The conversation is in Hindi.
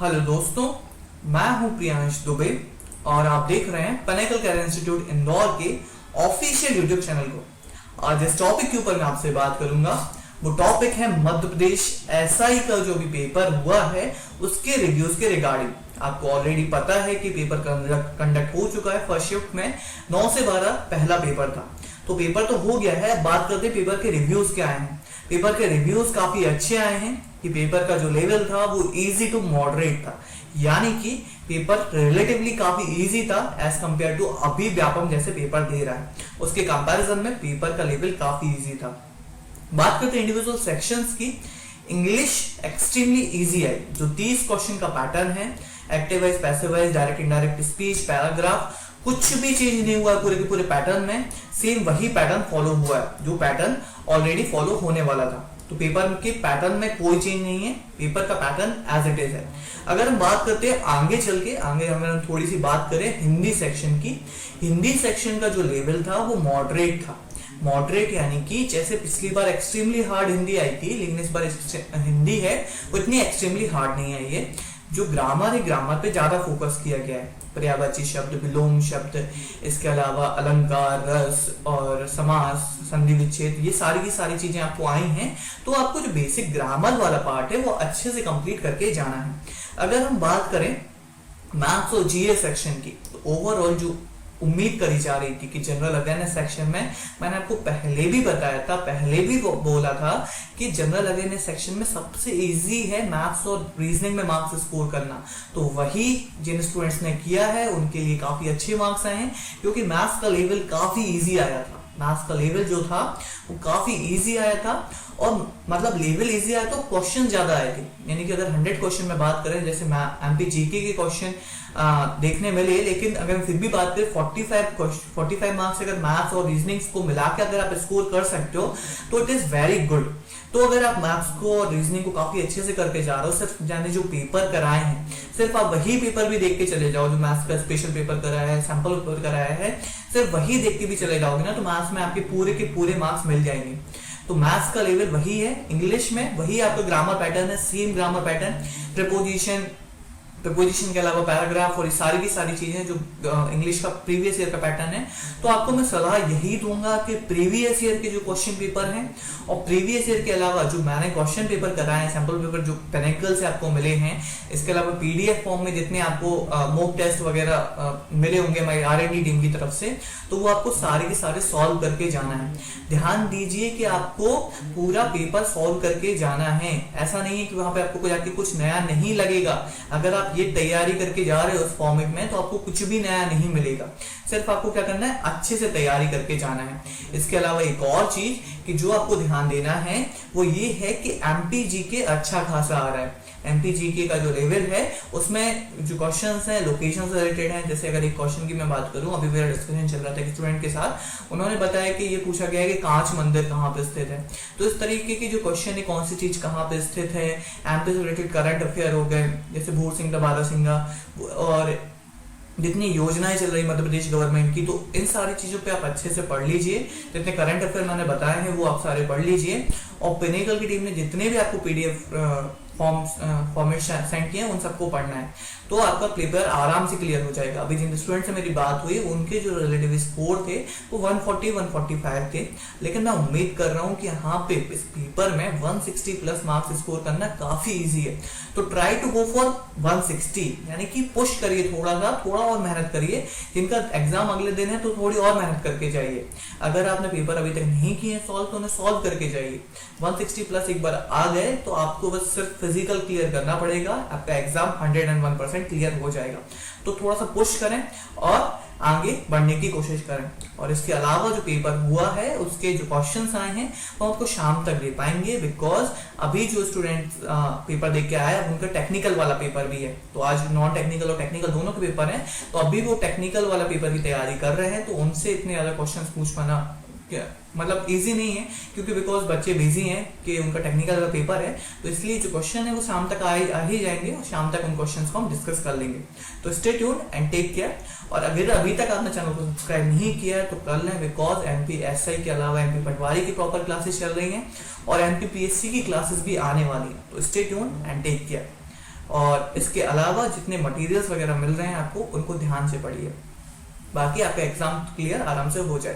हेलो दोस्तों, मैं हूं प्रियांश दुबे और आप देख रहे हैं पिनेकल कैरियर इंस्टीट्यूट इंदौर के ऑफिशियल यूट्यूब चैनल को। आज जिस टॉपिक के ऊपर मैं आपसे बात करूंगा वो टॉपिक है मध्य प्रदेश एसआई का जो भी पेपर हुआ है उसके रिव्यूज के रिगार्डिंग। आपको ऑलरेडी पता है कि पेपर कंडक्ट हो चुका है। फर्स्ट शिफ्ट में 9 से 12 पहला पेपर था, तो पेपर तो हो गया है। बात करते हैं पेपर के रिव्यूज क्या आए हैं। पेपर के रिव्यूज काफी अच्छे आए हैं कि पेपर का जो लेवल था वो इजी टू मॉडरेट था, यानी कि पेपर रिलेटिवली काफी इजी था एज कंपेयर टू अभी व्यापम जैसे पेपर दे रहा है, उसके कंपैरिजन में पेपर का लेवल काफी इजी था। बात करते हैं इंडिविजुअल सेक्शंस की। इंग्लिश एक्सट्रीमली इजी है। जो 30 क्वेश्चन का पैटर्न है, active voice, passive wise, direct indirect speech, paragraph, कुछ भी चेंज नहीं हुआ है पूरे के पूरे पैटर्न में। सेम वही पैटर्न फॉलो हुआ है जो पैटर्न ऑलरेडी फॉलो होने वाला था। तो पेपर के पैटर्न में कोई चेंज नहीं है, पेपर का पैटर्न एज इट इज है। अगर हम बात करते हैं आगे चल के, आगे हम थोड़ी सी बात करें हिंदी सेक्शन की। हिंदी सेक्शन का जो लेवल था वो मॉडरेट था। मॉडरेट यानी कि जैसे पिछली बार एक्सट्रीमली हार्ड हिंदी आई थी, लेकिन इस बार हिंदी है उतनी एक्सट्रीमली हार्ड नहीं आई है। जो ग्रामर है, ग्रामर पे ज्यादा फोकस किया गया है। पर्यायवाची शब्द, विलोम शब्द, इसके अलावा अलंकार, रस और समास, संधि विच्छेद, ये सारी की सारी चीजें आपको आई हैं। तो आपको जो बेसिक ग्रामर वाला पार्ट है वो अच्छे से कंप्लीट करके जाना है। अगर हम बात करें मैथ्स और जीए सेक्शन की, तो ओवरऑल जो उम्मीद करी जा रही थी कि जनरल अवेयरनेस सेक्शन में, मैंने आपको पहले भी बताया था, पहले भी बोला था कि जनरल अवेयरनेस सेक्शन में सबसे इजी है मैथ्स और रीजनिंग में मार्क्स स्कोर करना। तो वही जिन स्टूडेंट्स ने किया है उनके लिए काफी अच्छे मार्क्स आए हैं, क्योंकि मैथ्स का लेवल काफी इजी आया था। मैथ्स का लेवल जो था वो काफी इजी आया था, और मतलब लेवल इजी आया तो क्वेश्चन ज्यादा आए थे। यानी कि अगर 100 क्वेश्चन में बात करें, जैसे एमपी जीके के क्वेश्चन देखने मिले, लेकिन अगर फिर भी बात करें 45 मार्क्स अगर मैथ्स और रीजनिंग को मिला के अगर आप स्कोर कर सकते हो तो इट इज वेरी गुड। तो अगर आप मैथ्स को और रीजनिंग को काफी अच्छे से करके जा रहे हो, सिर्फ जाने जो पेपर कराए हैं, सिर्फ आप वही पेपर भी देख के चले जाओ जो मैथ्स का स्पेशल पेपर कराया है, सैंपल पेपर कराया है, सिर्फ वही देख के भी चले जाओगे ना, तो मैथ्स में आपके पूरे के पूरे मार्क्स मिल जाएंगे। तो मैथ्स का लेवल वही है, इंग्लिश में वही आपका ग्रामर पैटर्न है, सेम ग्रामर पैटर्न, प्रपोजिशन के अलावा पैराग्राफ और ये सारी की सारी चीजें जो इंग्लिश का प्रीवियस ईयर का पैटर्न है। तो आपको मैं सलाह यही दूंगा कि प्रीवियस ईयर के जो क्वेश्चन पेपर हैं और प्रीवियस ईयर के अलावा जो मैंने क्वेश्चन पेपर कराए हैं, सैंपल पेपर जो पिनेकल से आपको मिले हैं, इसके अलावा पीडीएफ फॉर्म में जितने आपको मॉक टेस्ट वगैरह मिले होंगे हमारी आरएनडी टीम की तरफ से, तो वो आपको सारे के सारे सॉल्व करके जाना है। ध्यान दीजिए कि आपको पूरा पेपर सॉल्व करके जाना है। ऐसा नहीं है कि वहां पे आपको जाके कुछ नया नहीं लगेगा। अगर आप ये तैयारी करके जा रहे हो उस फॉर्मेट में तो आपको कुछ भी नया नहीं मिलेगा। सिर्फ आपको क्या करना है, अच्छे से तैयारी करके जाना है। इसके अलावा एक और चीज कि जो आपको ध्यान देना है वो ये है कि एमपीजीके अच्छा खासा आ रहा है। एमपीजीके का जो लेवल है उसमें जो क्वेश्चंस हैं लोकेशन से रिलेटेड हैं। जैसे अगर एक क्वेश्चन की मैं बात करूं, अभी मेरा डिस्कशन चल रहा था एक स्टूडेंट के साथ, उन्होंने बताया कि ये पूछा गया है कि कांच मंदिर कहाँ पे स्थित है। तो इस तरीके की जो क्वेश्चन है, कौन सी चीज कहाँ पे स्थित है, एमपी से रिलेटेड करंट अफेयर हो गए, जैसे भूर सिंह बारा सिंह और जितनी योजनाएं चल रही मध्य प्रदेश गवर्नमेंट की, तो इन सारी चीजों पे आप अच्छे से पढ़ लीजिए। जितने करंट अफेयर मैंने बताए हैं वो आप सारे पढ़ लीजिए। और पिनेकल की टीम ने जितने भी आपको पीडीएफ फॉर्मेट सेंड किए हैं उन सबको पढ़ना है, तो आपका पेपर आराम से क्लियर हो जाएगा। अभी जिन स्टूडेंट से मेरी बात हुई उनके जो रिलेटिव स्कोर थे वो 140-145 थे, लेकिन मैं उम्मीद कर रहा हूँ कि यहाँ पे इस पेपर में 160 प्लस मार्क्स स्कोर करना काफी इजी है। तो ट्राई टू गो फॉर 160, यानी कि पुश करिए, थोड़ा और मेहनत करिए। जिनका एग्जाम अगले दिन है तो थोड़ी और मेहनत करके जाइए। अगर आपने पेपर अभी तक नहीं किए सॉल्व तो उन्हें सॉल्व करके जाइए। 160 प्लस एक बार आ गए तो आपको बस सिर्फ फिजिकल क्लियर करना पड़ेगा, आपका एग्जाम 101% क्लियर हो जाएगा। तो थोड़ा सा पुश करें और आगे बढ़ने की कोशिश करें। और इसके अलावा जो पेपर हुआ है उसके जो क्वेश्चंस आए हैं वो आपको शाम तक दे पाएंगे, बिकॉज अभी जो स्टूडेंट पेपर देख के आया उनका टेक्निकल वाला पेपर भी है। तो आज नॉन टेक्निकल और टेक्निकल दोनों के पेपर हैं, तो अभी वो टेक्निकल वाला पेपर की तैयारी कर रहे हैं। तो उनसे इतने ज्यादा क्वेश्चंस पूछ पाना मतलब इजी नहीं है, क्योंकि बिकॉज बच्चे बिजी हैं कि उनका टेक्निकल का पेपर है। तो इसलिए जो क्वेश्चन है वो शाम तक आ ही जाएंगे और शाम तक उन क्वेश्चंस को हम डिस्कस कर लेंगे। तो stay tuned and take care. और अगर अभी तक आपने चैनल को सब्सक्राइब नहीं किया है तो कर लें, बिकॉज एमपी एसआई के अलावा एमपी पटवारी की प्रॉपर क्लासेस चल रही हैं और एमपी पीएससी की क्लासेस भी आने वाली हैं। तो stay tuned and take care. और इसके अलावा जितने मटेरियल्स वगैरह मिल रहे हैं आपको, उनको ध्यान से पढ़िए, बाकी आपका एग्जाम क्लियर आराम से हो जाए।